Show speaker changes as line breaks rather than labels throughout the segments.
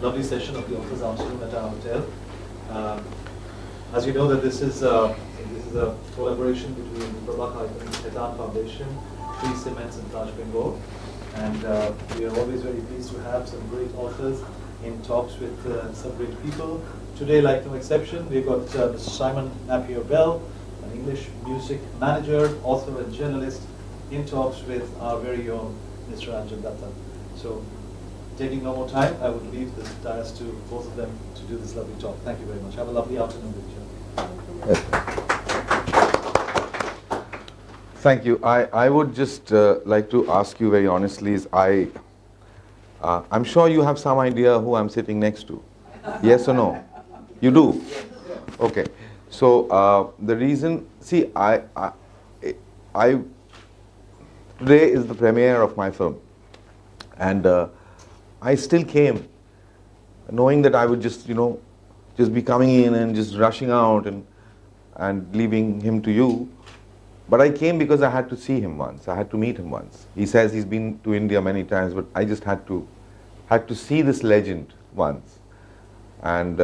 lovely session of the authors afternoon at our hotel. As you know, that this is a collaboration between the Prabha Khaitan Foundation, Free Cements and Taj Bengal, and we are always very pleased to have some great authors in talks with some great people. Today, like no exception, we've got Mr. Simon Napier Bell, an English music manager, author and journalist, in talks with our very own Mr. Anjan Dutt. So, taking no more time, I would leave this dais to both of them to do this lovely talk. Thank you very much. Have a lovely afternoon with you.
Thank you. I would just like to ask you very honestly, I'm sure you have some idea who I'm sitting next to. Yes or no? You do? Okay. So the reason, see, today is the premiere of my film, and I still came knowing that I would just be coming in and just rushing out and leaving him to you. But I came because I had to see him once. I had to meet him once. He says he's been to India many times, but I just had to see this legend once. And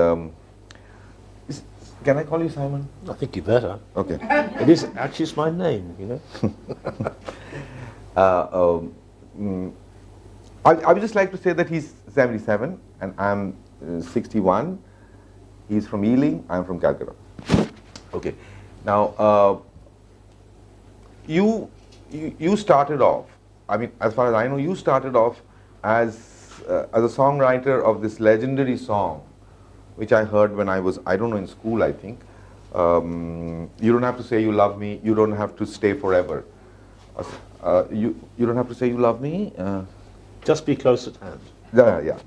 can I call you Simon?
I think you better.
Okay.
It is actually it's my name, you know.
I would just like to say that he's 77 and I'm 61. He's from Ealing. I'm from Calcutta. Okay. Now. You started off, I mean, as far as I know, you started off as a songwriter of this legendary song, which I heard when I was, I don't know, in school, I think. You don't have to say you love me, you don't have to stay forever. You don't have to say you love me?
Just be close at hand.
Yeah.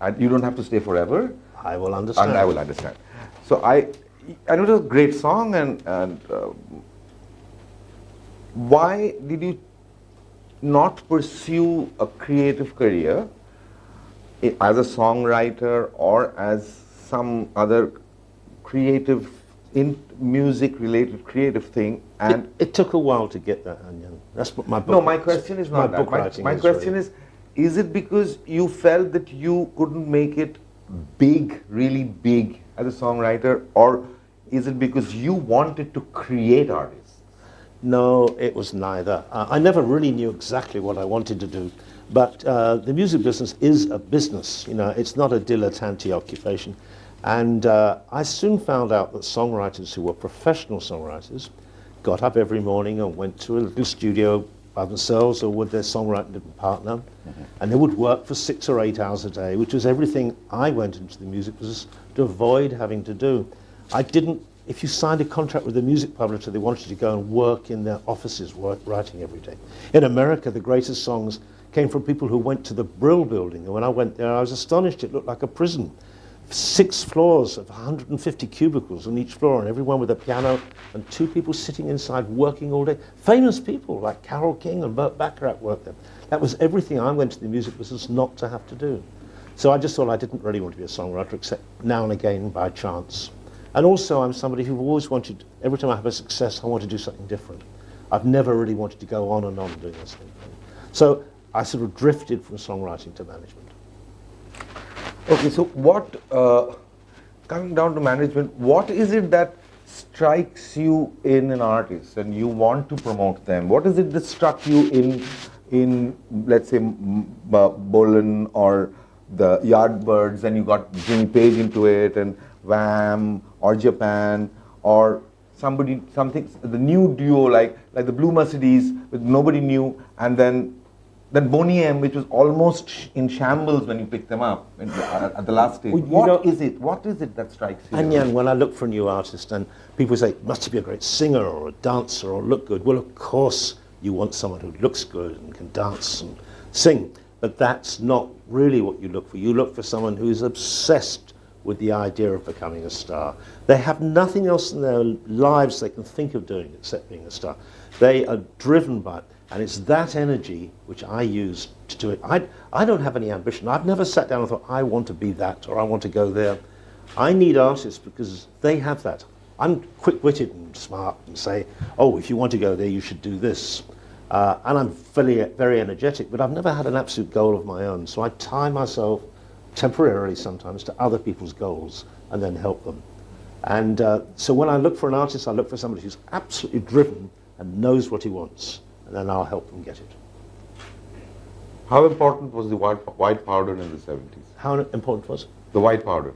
And you don't have to stay forever.
I will understand.
And I will understand. So I know it was a great song, and why did you not pursue a creative career as a songwriter or as some other creative, music-related creative thing? And
it took a while to get that, Anjan. That's what my book.
No, my question is not that. My question is it because you felt that you couldn't make it big, really big as a songwriter, or is it because you wanted to create artists?
No, it was neither. I never really knew exactly what I wanted to do, but the music business is a business. You know, it's not a dilettante occupation. And I soon found out that songwriters who were professional songwriters got up every morning and went to a little studio by themselves or with their songwriting partner, and they would work for 6 or 8 hours a day, which was everything I went into the music business to avoid having to do. If you signed a contract with a music publisher, they wanted you to go and work in their offices, writing every day. In America, the greatest songs came from people who went to the Brill building. And when I went there, I was astonished. It looked like a prison. 6 floors of 150 cubicles on each floor, and everyone with a piano, and 2 people sitting inside working all day. Famous people like Carole King and Burt Bacharach worked there. That was everything I went to the music business not to have to do. So I just thought I didn't really want to be a songwriter, except now and again by chance. And also, I'm somebody who always wanted, every time I have a success, I want to do something different. I've never really wanted to go on and on doing the same thing. So I sort of drifted from songwriting to management.
Okay, so coming down to management, what is it that strikes you in an artist and you want to promote them? What is it that struck you in let's say, Bolan or the Yardbirds, and you got Jimmy Page into it, and Wham, or Japan, or something, the new duo like the Blue Mercedes, with nobody knew, and then Boney M, which was almost in shambles when you picked them up at the last stage. What is it that strikes you?
Anjan, when I look for a new artist, and people say, must he be a great singer or a dancer or look good? Well, of course you want someone who looks good and can dance and sing, but that's not really what you look for. You look for someone who's obsessed with the idea of becoming a star. They have nothing else in their lives they can think of doing except being a star. They are driven by it, and it's that energy which I use to do it. I don't have any ambition. I've never sat down and thought, I want to be that, or I want to go there. I need artists because they have that. I'm quick-witted and smart and say, oh, if you want to go there, you should do this. And I'm very energetic, but I've never had an absolute goal of my own. So I tie myself temporarily sometimes, to other people's goals and then help them. And so when I look for an artist, I look for somebody who's absolutely driven and knows what he wants, and then I'll help them get it.
How important was the white powder in the 70s?
How important was it?
The white powder.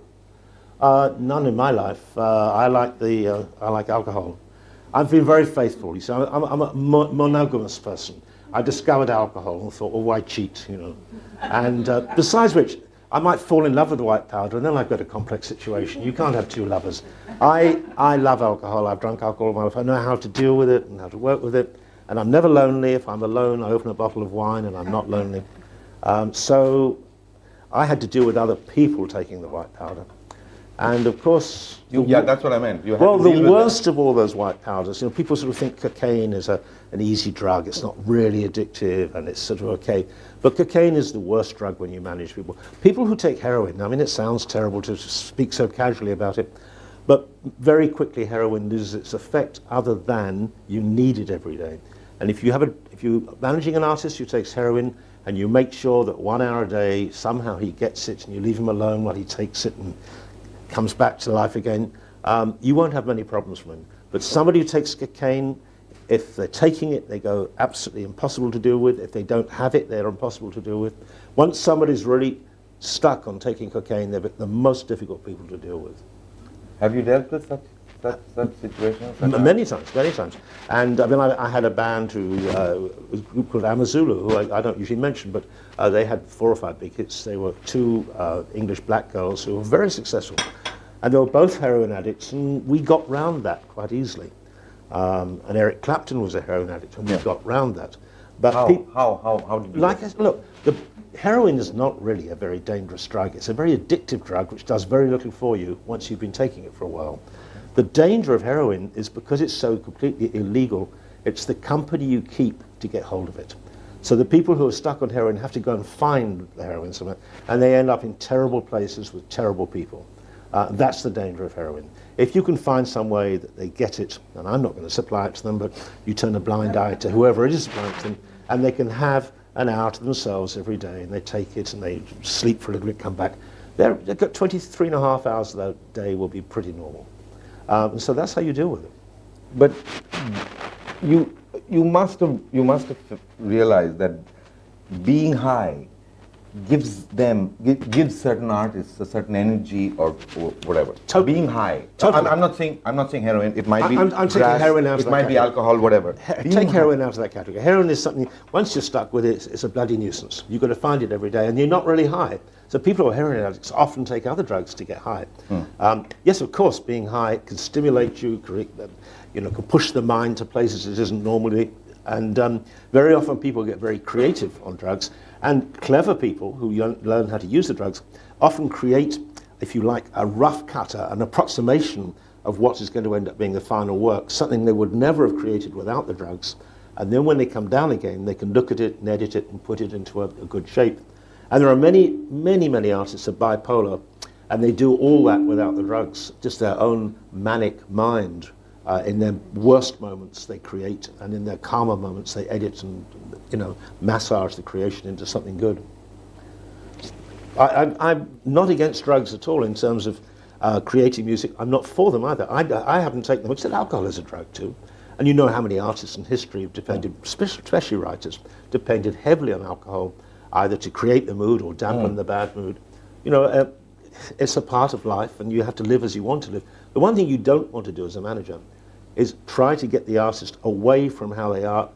None in my life. I like alcohol. I've been very faithful. You see, I'm a monogamous person. I discovered alcohol and thought, well, why cheat, you know? And besides which, I might fall in love with the white powder, and then I've got a complex situation. You can't have two lovers. I love alcohol. I've drunk alcohol all my life. I know how to deal with it and how to work with it. And I'm never lonely. If I'm alone, I open a bottle of wine and I'm not lonely. So I had to deal with other people taking the white powder. And of course...
Yeah, that's what I meant. You had
Well,
to
the
deal with
worst of all those white powders, you know, people sort of think cocaine is an easy drug. It's not really addictive and it's sort of okay. But cocaine is the worst drug when you manage people. People who take heroin, I mean, it sounds terrible to speak so casually about it, but very quickly heroin loses its effect other than you need it every day. And if you're managing an artist who takes heroin and you make sure that 1 hour a day, somehow he gets it and you leave him alone while he takes it and comes back to life again, you won't have many problems from him. But somebody who takes cocaine, if they're taking it, they go absolutely impossible to deal with. If they don't have it, they're impossible to deal with. Once somebody's really stuck on taking cocaine, they're the most difficult people to deal with.
Have you dealt with such situations?
Many times. And I mean, I had a band who was a group called Amazulu, who I don't usually mention, but they had 4 or 5 big hits. They were 2 English black girls who were very successful. And they were both heroin addicts, and we got round that quite easily. And Eric Clapton was a heroin addict, and we got round that. But
how did you
like I said, look, the heroin is not really a very dangerous drug. It's a very addictive drug which does very little for you once you've been taking it for a while. The danger of heroin is because it's so completely illegal, it's the company you keep to get hold of it. So the people who are stuck on heroin have to go and find the heroin somewhere, and they end up in terrible places with terrible people. That's the danger of heroin. If you can find some way that they get it, and I'm not going to supply it to them, but you turn a blind eye to whoever it is supplying to them, and they can have an hour to themselves every day, and they take it and they sleep for a little bit, come back. They've got 23.5 hours of that day will be pretty normal. So that's how you deal with it.
But you must have realized that being high gives certain artists a certain energy or whatever.
Totally.
Being high.
Totally.
I'm not saying heroin. It might be.
I'm taking
grass,
heroin out of
it
that
might be
category.
alcohol, whatever.
Take heroin out of that category. Heroin is something, once you're stuck with it, it's a bloody nuisance. You've got to find it every day, and you're not really high. So people who are heroin addicts often take other drugs to get high. Yes, of course, being high can stimulate you, can push the mind to places it isn't normally. And very often people get very creative on drugs. And clever people who learn how to use the drugs often create, if you like, a rough cut, an approximation of what is going to end up being the final work, something they would never have created without the drugs. And then when they come down again, they can look at it and edit it and put it into a good shape. And there are many, many, many artists who are bipolar, and they do all that without the drugs, just their own manic mind. In their worst moments, they create, and in their calmer moments, they edit and, massage the creation into something good. I'm not against drugs at all in terms of creating music. I'm not for them either. I haven't taken them. Which said alcohol is a drug too. And you know how many artists in history have depended, especially writers, depended heavily on alcohol, either to create the mood or dampen the bad mood. It's a part of life, and you have to live as you want to live. The one thing you don't want to do as a manager is try to get the artist away from how they are.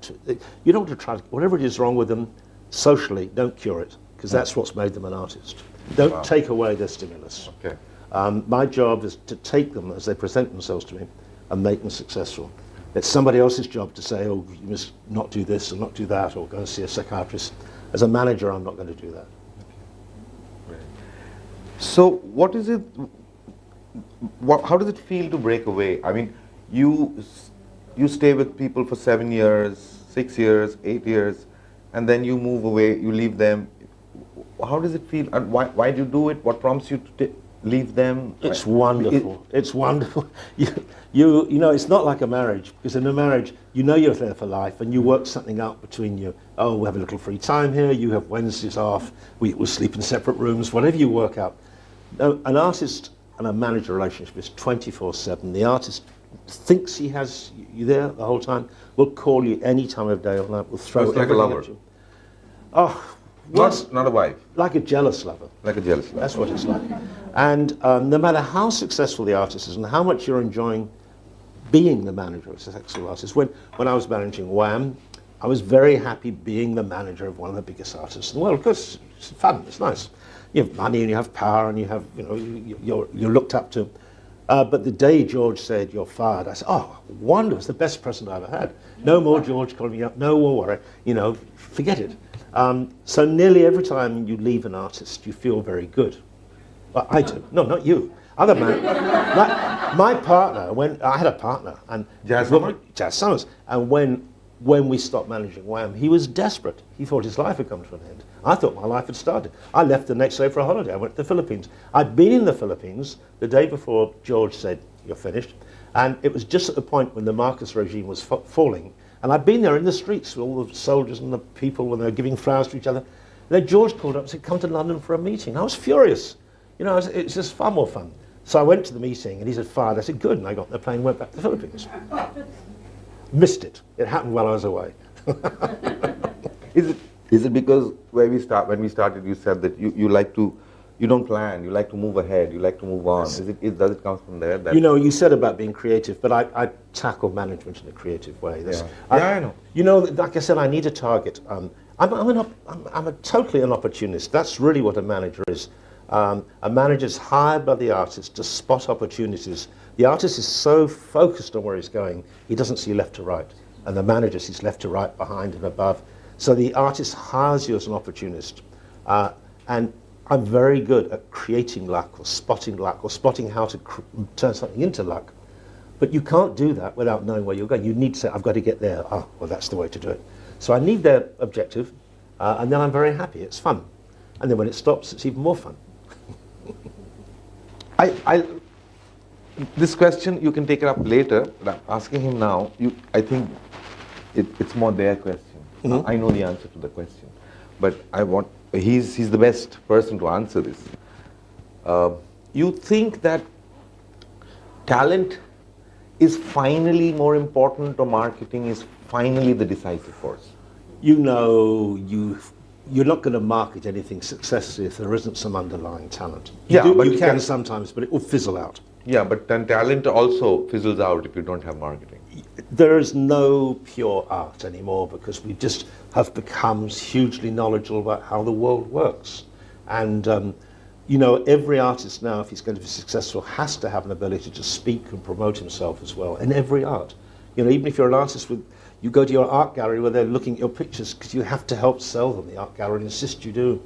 You don't want to try, whatever it is wrong with them, socially, don't cure it, because that's what's made them an artist. Don't take away their stimulus.
Okay.
My job is to take them as they present themselves to me and make them successful. It's somebody else's job to say, oh, you must not do this or not do that, or go and see a psychiatrist. As a manager, I'm not going to do that.
So what is it, how does it feel to break away? I mean, you stay with people for 7 years, 6 years, 8 years, and then you move away, you leave them. How does it feel, and why do you do it? What prompts you to leave them?
It's wonderful. It's wonderful. You know, it's not like a marriage, because in a marriage, you know you're there for life, and you work something out between you. Oh, we have a little free time here. You have Wednesdays off. We'll sleep in separate rooms. Whatever you work out. Now, an artist and a manager relationship is 24/7. The artist thinks he has you there the whole time. Will call you any time of day or night. Will throw
It's like a
everything
lover.
at you. Oh, yes.
Not a wife.
Like a jealous lover.
Like a jealous lover.
That's what it's like. And no matter how successful the artist is and how much you're enjoying being the manager of a successful artist, when I was managing Wham, I was very happy being the manager of one of the biggest artists in the world, because it's fun, it's nice. You have money and you have power and you have, you know, you're looked up to. But the day George said, "You're fired," I said, "Oh, wonderful, it's the best present I ever had. No more George calling me up, no more worry, you know, forget it." So nearly every time you leave an artist, you feel very good. Well, I do. No, not you. Other man. My partner, when I had a partner, and
Jazz
Summers, and when we stopped managing Wham, he was desperate. He thought his life had come to an end. I thought my life had started. I left the next day for a holiday. I went to the Philippines. I'd been in the Philippines the day before George said, "You're finished," and it was just at the point when the Marcos regime was falling. And I'd been there in the streets with all the soldiers and the people when they were giving flowers to each other. And then George called up and said, "Come to London for a meeting." I was furious. You know, it's just far more fun. So I went to the meeting and he said, "Fired." I said, "Good." And I got on the plane and went back to the Philippines. Missed it. It happened while I was away.
Is it because when we started, you said that you don't plan, you like to move ahead, you like to move on. Does it come from there?
You know, you said about being creative, but I tackle management in a creative way.
I know.
You know, like I said, I need a target. I'm totally an opportunist. That's really what a manager is. A manager's hired by the artist to spot opportunities. The artist is so focused on where he's going, he doesn't see left to right. And the manager sees left to right, behind and above. So the artist hires you as an opportunist. And I'm very good at creating luck, or spotting how to turn something into luck. But you can't do that without knowing where you're going. You need to say, "I've got to get there." Oh, well, that's the way to do it. So I need their objective, and then I'm very happy. It's fun. And then when it stops, it's even more fun.
This question, you can take it up later, but I'm asking him now. I think it's more their question.
Mm-hmm.
I know the answer to the question, but he's the best person to answer this. You think that talent is finally more important, or marketing is finally the decisive force?
You know, you're not going to market anything successfully if there isn't some underlying talent. You can sometimes, but it will fizzle out.
Yeah, but then talent also fizzles out if you don't have marketing.
There is no pure art anymore, because we just have become hugely knowledgeable about how the world works. And, you know, every artist now, if he's going to be successful, has to have an ability to speak and promote himself as well, in every art. You know, even if you're an artist, you go to your art gallery where they're looking at your pictures, because you have to help sell them. The art gallery insists you do.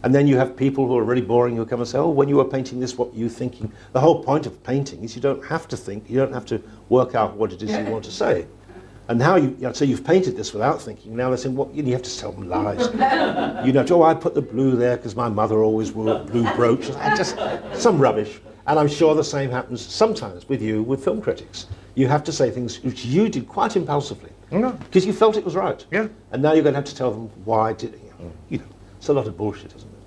And then you have people who are really boring who come and say, "Oh, when you were painting this, what were you thinking?" The whole point of painting is you don't have to think, you don't have to work out what it is you want to say. And now so you've painted this without thinking. Now they're saying, "Well, you have to tell them lies." You know, "Oh, I put the blue there because my mother always wore a blue brooch." Just some rubbish. And I'm sure the same happens sometimes with you, with film critics. You have to say things which you did quite impulsively, because you felt it was right.
Yeah.
And now you're going to have to tell them why did it. You know, it's a lot of bullshit, isn't it?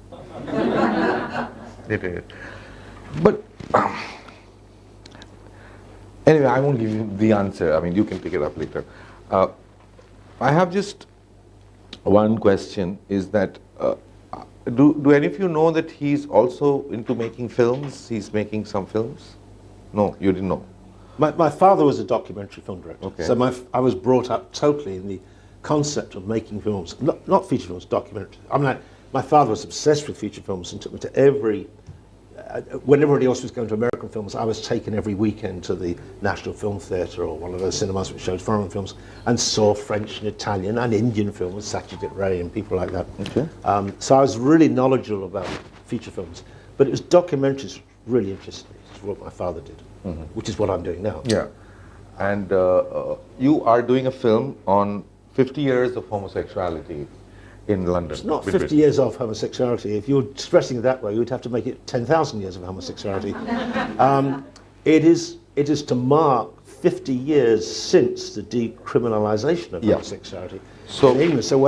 It is. But anyway, I won't give you the answer. I mean, you can pick it up later. I have just one question, is that do any of you know that he's also into making films? He's making some films? No, you didn't know.
My father was a documentary film director.
Okay.
So I was brought up totally in the concept of making films, not feature films, documentary. I mean, my father was obsessed with feature films and took me to when everybody else was going to American films, I was taken every weekend to the National Film Theatre or one of those cinemas which showed foreign films, and saw French and Italian and Indian films, Satyajit Ray and people like that.
Okay.
So I was really knowledgeable about feature films, but it was documentaries really interested me. It's what my father did, which is what I'm doing now.
Yeah. And you are doing a film on 50 years of homosexuality in London.
It's not
with
50
Britain.
years of homosexuality. If you're expressing it that way, you'd have to make it 10,000 years of homosexuality. It is to mark 50 years since the decriminalisation of homosexuality in England. So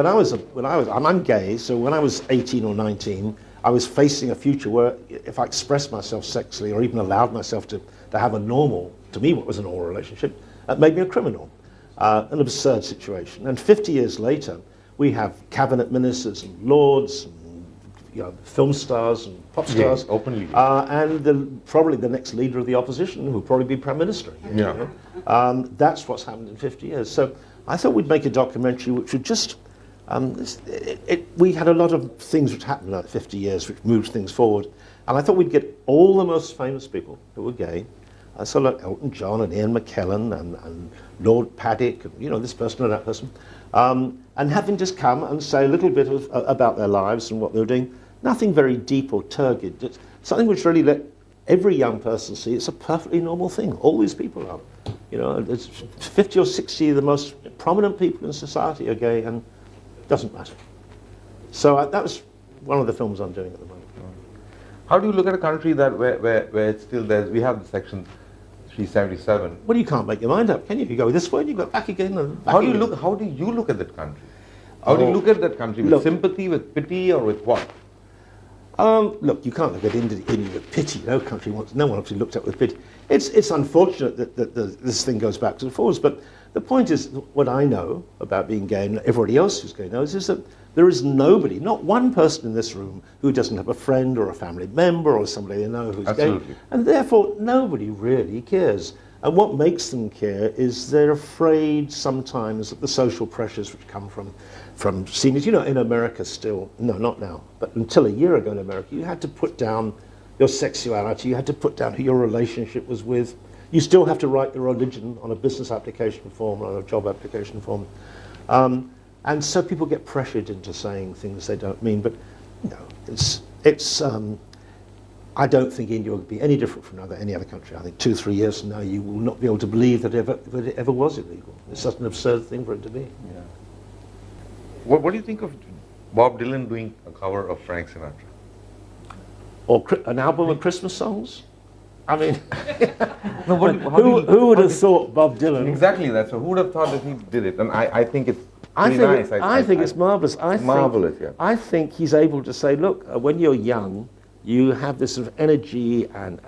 I'm gay. So when I was 18 or 19, I was facing a future where if I expressed myself sexually or even allowed myself to have a normal, to me what was a normal relationship, that made me a criminal. An absurd situation. And 50 years later, we have cabinet ministers and lords, and, film stars and pop stars,
openly,
and probably the next leader of the opposition, who'll probably be prime minister. That's what's happened in 50 years. So I thought we'd make a documentary which would just. We had a lot of things which happened in that 50 years, which moved things forward, and I thought we'd get all the most famous people who were gay. So like Elton John and Ian McKellen and Lord Paddock, and, this person and that person, and having just come and say a little bit about their lives and what they were doing. Nothing very deep or turgid. Just something which really let every young person see it's a perfectly normal thing. All these people are. It's 50 or 60 of the most prominent people in society are gay, and it doesn't matter. So that was one of the films I'm doing at the moment.
How do you look at a country where it's still there? We have the section 377.
Well, you can't make your mind up, can you? You go this way, and you go back again, and back
How do you
again.
look at that country? How do you look at that country? With sympathy, with pity, or with what?
Look, you can't look at India with pity. No one actually looked at it with pity. It's unfortunate that this thing goes backwards and forwards, but the point is, what I know about being gay, and everybody else who's gay knows, is that there is nobody, not one person in this room, who doesn't have a friend or a family member or somebody they know who's gay. And therefore, nobody really cares. And what makes them care is they're afraid sometimes of the social pressures which come from seniors. In America still, no, not now, but until a year ago in America, you had to put down your sexuality, you had to put down who your relationship was with. You still have to write your religion on a business application form or on a job application form. And so people get pressured into saying things they don't mean. But I don't think India would be any different from any other country. I think 2-3 years from now, you will not be able to believe that it ever was illegal. It's such an absurd thing for it to be.
Yeah. What do you think of Bob Dylan doing a cover of Frank Sinatra?
Or an album of Christmas songs? I mean,
No,
who would have thought Bob Dylan?
Exactly that. So who would have thought that he did it? And I think it's pretty nice.
I think it's marvellous.
Marvellous, yeah.
I think he's able to say, look, when you're young, you have this sort of energy and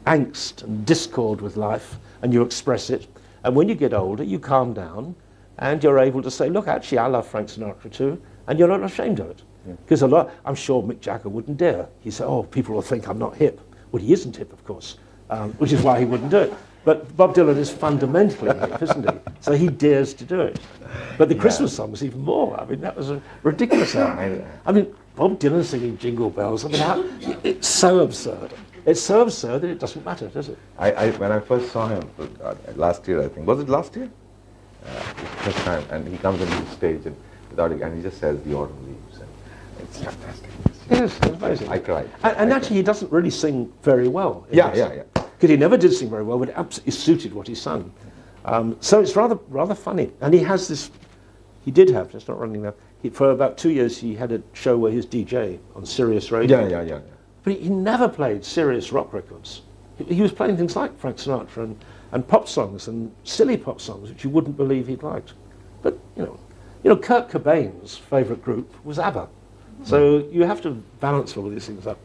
angst and discord with life, and you express it. And when you get older, you calm down, and you're able to say, look, actually, I love Frank Sinatra too, and you're not ashamed of it. Because I'm sure Mick Jagger wouldn't dare. He'd say, oh, people will think I'm not hip. Well, he isn't hip, of course, which is why he wouldn't do it. But Bob Dylan is fundamentally hip, isn't he? So he dares to do it. But the Christmas song was even more. I mean, that was a ridiculous album. I mean, Bob Dylan singing Jingle Bells, I mean, it's so absurd. It's so absurd that it doesn't matter, does it?
When I first saw him last year, I think, was it last year? First time, and he comes on the stage and he just says the autumn leaves, and it's fantastic.
Yes, it's amazing.
I cried.
And actually, he doesn't really sing very well.
Yeah.
Because he never did sing very well, but it absolutely suited what he sung. So it's rather funny. And he did have, it's not running now, for about 2 years he had a show where he was DJ on Sirius Radio.
Yeah.
But he never played serious rock records. He was playing things like Frank Sinatra and pop songs and silly pop songs, which you wouldn't believe he'd liked. But, Kurt Cobain's favourite group was ABBA. So you have to balance all of these things up.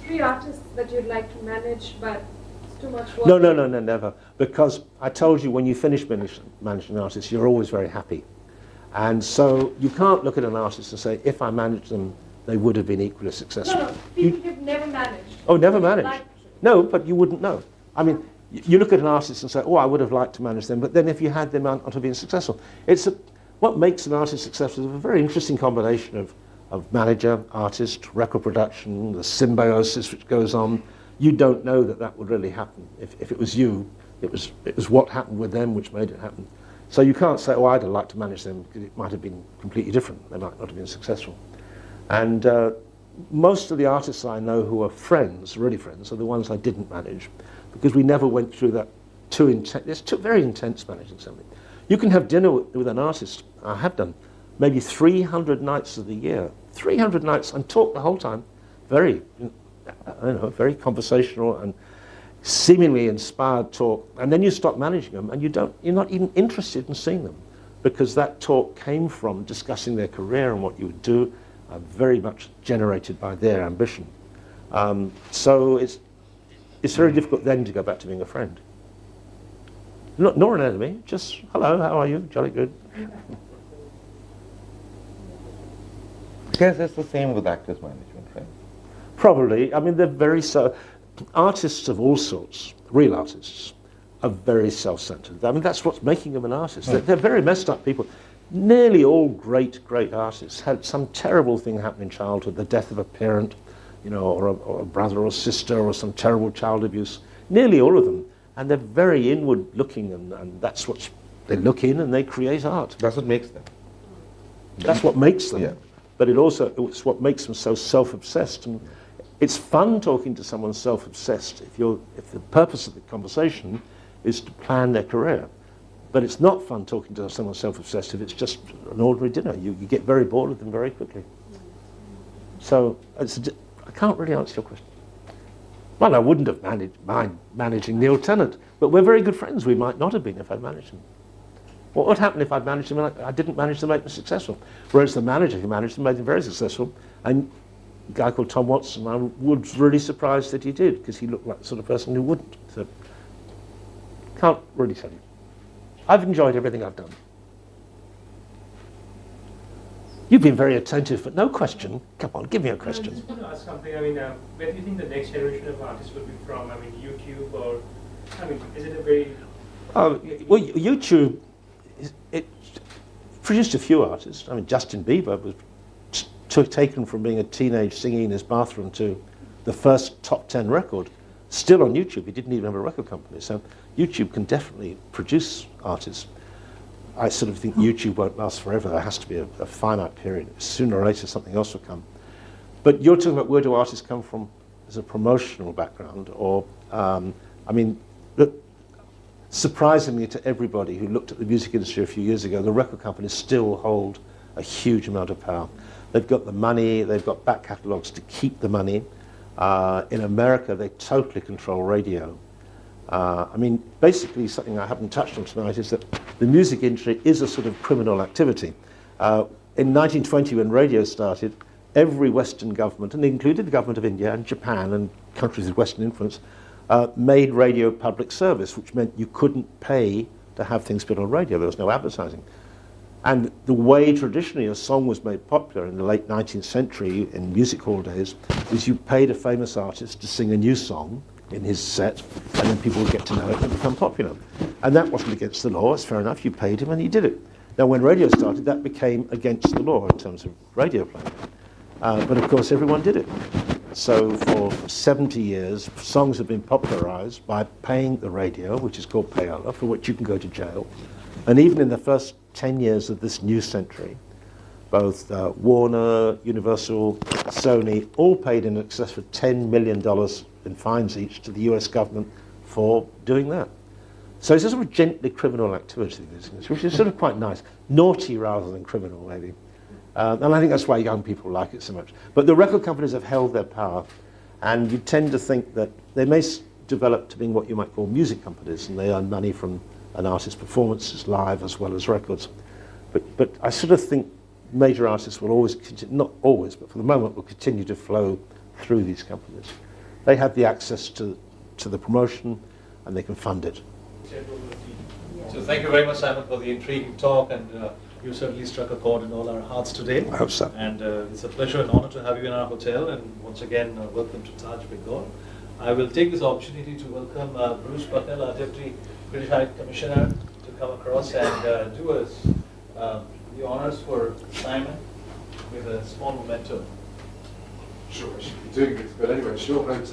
3 artists that you'd like to manage, but it's too much work?
No, never. Because I told you, when you finish managing an artist, you're always very happy. And so you can't look at an artist and say, if I managed them, they would have been equally successful.
No, people you've never managed.
Oh, never managed?
Like to.
No, but you wouldn't know. I mean, you look at an artist and say, oh, I would have liked to manage them, but then if you had them, might not have been successful. What makes an artist successful is a very interesting combination of manager, artist, record production, the symbiosis which goes on. You don't know that would really happen. If it was you, it was what happened with them which made it happen. So you can't say, oh, I'd have liked to manage them, because it might have been completely different. They might not have been successful. And most of the artists I know who are friends, really friends, are the ones I didn't manage, because we never went through that too intense. It's very intense managing somebody. You can have dinner with an artist, I have done, maybe 300 nights of the year. 300 nights, and talk the whole time. Very, I don't know, very conversational and seemingly inspired talk. And then you stop managing them and you're not even interested in seeing them, because that talk came from discussing their career and what you would do, very much generated by their ambition. So it's very difficult then to go back to being a friend. Nor an enemy, just, hello, how are you? Jolly good.
I guess it's the same with actors management, right?
Probably. I mean, they're very artists of all sorts, real artists, are very self-centered. I mean, that's what's making them an artist. They're very messed up people. Nearly all great artists had some terrible thing happen in childhood, the death of a parent, you know, or a brother or sister, or some terrible child abuse. Nearly all of them. And they're very inward looking, and that's what they look in and they create art.
That's what makes them.
That's what makes them.
Yeah.
But it's what makes them so self-obsessed. And it's fun talking to someone self-obsessed if the purpose of the conversation is to plan their career. But it's not fun talking to someone self-obsessed if it's just an ordinary dinner. You get very bored of them very quickly. So I can't really answer your question. Well, I wouldn't have mind managing Neil Tennant, but we're very good friends. We might not have been if I'd managed him. What would happen if I'd managed him and I didn't manage to make him successful? Whereas the manager who managed him made him very successful, and a guy called Tom Watson, I was really surprised that he did, because he looked like the sort of person who wouldn't. So, can't really tell you. I've enjoyed everything I've done. You've been very attentive, but no question. Come on, give me a question.
I just want to ask something. I mean, where do you think the next generation of artists will be from? I mean, YouTube, or, I mean, is it a very...
Well, YouTube, it produced a few artists. I mean, Justin Bieber was taken from being a teenage singing in his bathroom to the first top 10 record, still on YouTube. He didn't even have a record company. So YouTube can definitely produce artists. I sort of think YouTube won't last forever. There has to be a finite period. Sooner or later, something else will come. But you're talking about where do artists come from as a promotional background, or, I mean, look, surprisingly to everybody who looked at the music industry a few years ago, the record companies still hold a huge amount of power. They've got the money, they've got back catalogues to keep the money. In America, they totally control radio. I mean, basically something I haven't touched on tonight is that the music industry is a sort of criminal activity. In 1920, when radio started, every Western government, and included the government of India and Japan and countries with Western influence, made radio public service, which meant you couldn't pay to have things put on radio. There was no advertising. And the way traditionally a song was made popular in the late 19th century in music hall days is you paid a famous artist to sing a new song in his set, and then people would get to know it and become popular. And that wasn't against the law. It's fair enough. You paid him and he did it. Now, when radio started, that became against the law in terms of radio playing. But of course, everyone did it. So for 70 years, songs have been popularized by paying the radio, which is called payola, for which you can go to jail. And even in the first 10 years of this new century, both Warner, Universal, Sony, all paid in excess of $10 million in fines each to the US government for doing that. So it's a sort of gently criminal activity, which is sort of quite nice. Naughty rather than criminal, maybe. And I think that's why young people like it so much. But the record companies have held their power, and you tend to think that they may develop to being what you might call music companies, and they earn money from an artist's performances live as well as records. But I sort of think major artists will always, not always, but for the moment will continue to flow through these companies. They have the access to the promotion, and they can fund it.
So thank you very much, Simon, for the intriguing talk, and you certainly struck a chord in all our hearts today.
I hope so.
And it's a pleasure and honor to have you in our hotel, and once again, welcome to Taj Bengal. I will take this opportunity to welcome Bruce Patel, our Deputy British High Commissioner, to come across and do us the honors for Simon with a small memento.
Sure, I should be doing this, but anyway, short notes.